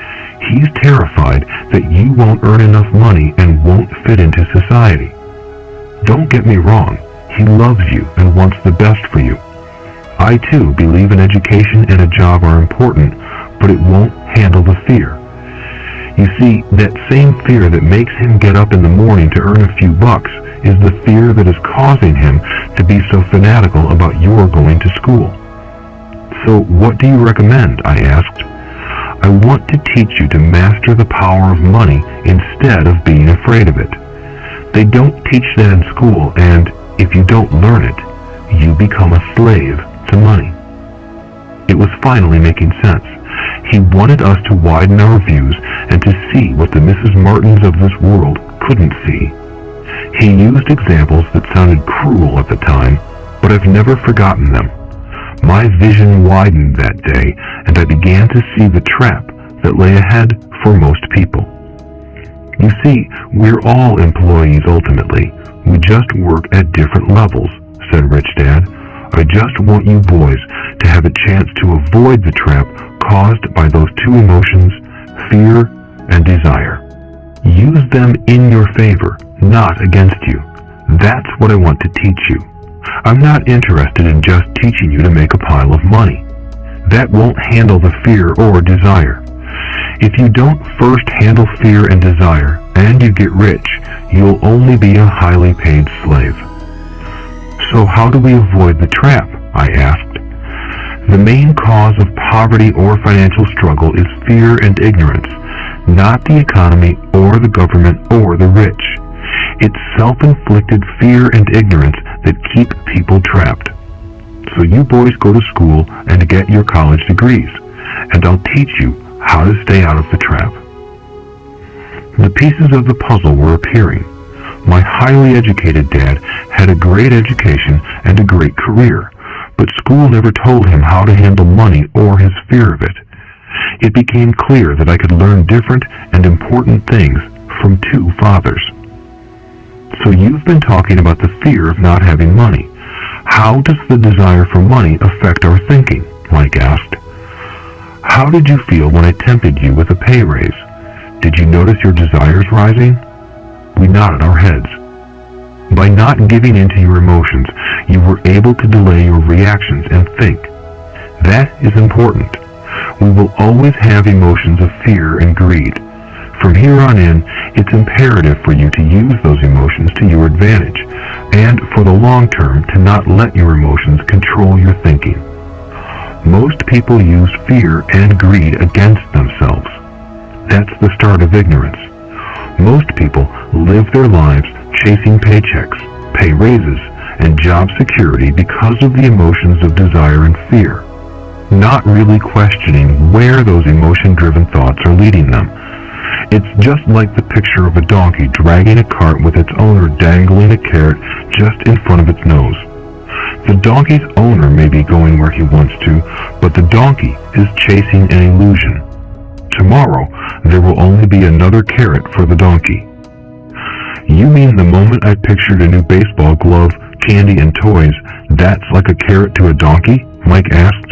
He's terrified that you won't earn enough money and won't fit into society. Don't get me wrong, he loves you and wants the best for you. I too believe an education and a job are important, but it won't handle the fear. You see, that same fear that makes him get up in the morning to earn a few bucks is the fear that is causing him to be so fanatical about your going to school. So what do you recommend? I asked. I want to teach you to master the power of money instead of being afraid of it. They don't teach that in school, and if you don't learn it, you become a slave to money. It was finally making sense. He wanted us to widen our views and to see what the Mrs. Martins of this world couldn't see. He used examples that sounded cruel at the time, but I've never forgotten them. My vision widened that day, and I began to see the trap that lay ahead for most people. You see, we're all employees ultimately. We just work at different levels, said Rich Dad. I just want you boys to have a chance to avoid the trap caused by those two emotions, fear and desire. Use them in your favor, not against you. That's what I want to teach you. I'm not interested in just teaching you to make a pile of money. That won't handle the fear or desire. If you don't first handle fear and desire, and you get rich, you'll only be a highly paid slave. So how do we avoid the trap? I asked. The main cause of poverty or financial struggle is fear and ignorance, not the economy or the government or the rich. It's self-inflicted fear and ignorance that keep people trapped. So you boys go to school and get your college degrees, and I'll teach you how to stay out of the trap. The pieces of the puzzle were appearing. My highly educated dad had a great education and a great career, but school never told him how to handle money or his fear of it. It became clear that I could learn different and important things from two fathers. So you've been talking about the fear of not having money. How does the desire for money affect our thinking? Mike asked. How did you feel when I tempted you with a pay raise? Did you notice your desires rising? We nodded our heads. By not giving in to your emotions, you were able to delay your reactions and think. That is important. We will always have emotions of fear and greed. From here on in, it's imperative for you to use those emotions to your advantage, and for the long term to not let your emotions control your thinking. Most people use fear and greed against themselves. That's the start of ignorance. Most people live their lives chasing paychecks, pay raises, and job security because of the emotions of desire and fear, not really questioning where those emotion-driven thoughts are leading them. It's just like the picture of a donkey dragging a cart with its owner dangling a carrot just in front of its nose. The donkey's owner may be going where he wants to, but the donkey is chasing an illusion. Tomorrow, there will only be another carrot for the donkey. You mean the moment I pictured a new baseball glove, candy, and toys, that's like a carrot to a donkey? Mike asked.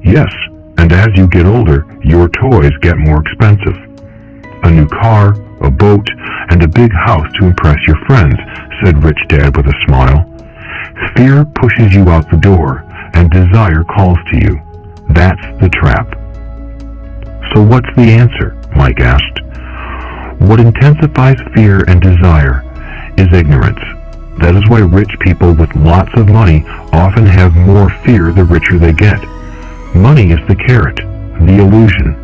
Yes, and as you get older, your toys get more expensive. A new car, a boat, and a big house to impress your friends, said Rich Dad with a smile. Fear pushes you out the door, and desire calls to you. That's the trap. So what's the answer? Mike asked. What intensifies fear and desire is ignorance. That is why rich people with lots of money often have more fear the richer they get. Money is the carrot, the illusion.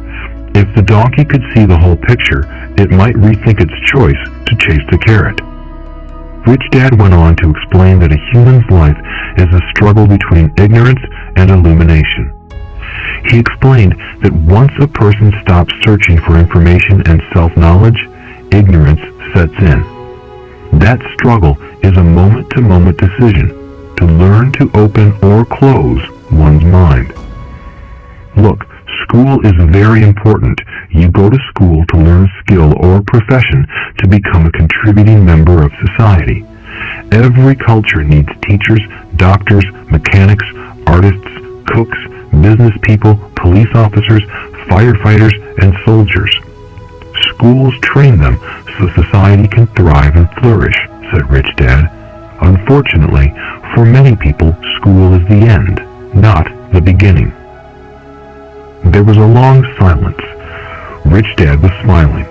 If the donkey could see the whole picture, it might rethink its choice to chase the carrot. Rich Dad went on to explain that a human's life is a struggle between ignorance and illumination. He explained that once a person stops searching for information and self-knowledge, ignorance sets in. That struggle is a moment-to-moment decision to learn to open or close one's mind. Look, school is very important. You go to school to learn a skill or profession to become a contributing member of society. Every culture needs teachers, doctors, mechanics, artists, cooks, business people, police officers, firefighters, and soldiers. Schools train them so society can thrive and flourish, said Rich Dad. Unfortunately, for many people, school is the end, not the beginning. There was a long silence. Rich Dad was smiling.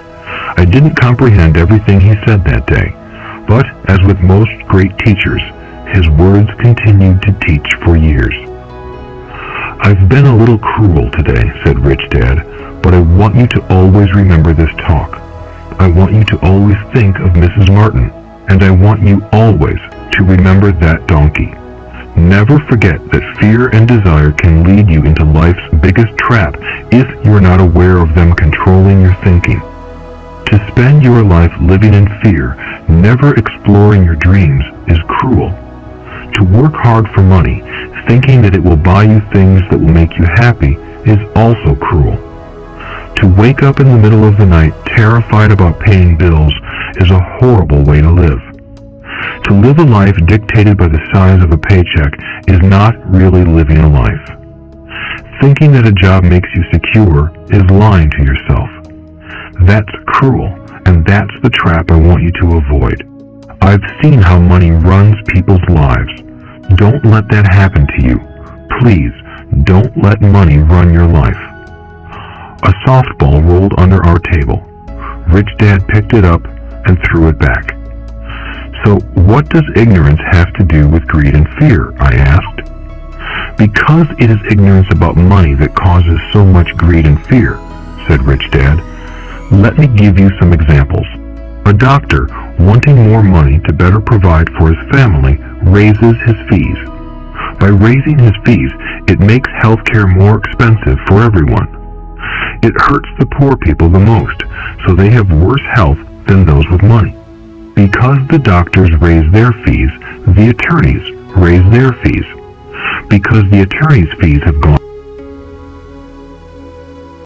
I didn't comprehend everything he said that day, but as with most great teachers, his words continued to teach for years. I've been a little cruel today, said Rich Dad, but I want you to always remember this talk. I want you to always think of Mrs. Martin. And I want you always to remember that donkey. Never forget that fear and desire can lead you into life's biggest trap if you're not aware of them controlling your thinking. To spend your life living in fear, never exploring your dreams, is cruel. To work hard for money, thinking that it will buy you things that will make you happy, is also cruel. To wake up in the middle of the night terrified about paying bills is a horrible way to live. To live a life dictated by the size of a paycheck is not really living a life. Thinking that a job makes you secure is lying to yourself. That's cruel, and that's the trap I want you to avoid. I've seen how money runs people's lives. Don't let that happen to you. Please, don't let money run your life. A softball rolled under our table. Rich Dad picked it up and threw it back. So what does ignorance have to do with greed and fear? I asked. Because it is ignorance about money that causes so much greed and fear, said Rich Dad. Let me give you some examples. A doctor, wanting more money to better provide for his family, raises his fees. By raising his fees, it makes healthcare more expensive for everyone. It hurts the poor people the most, so they have worse health than those with money. Because the doctors raise their fees, the attorneys raise their fees. Because the attorneys' fees have gone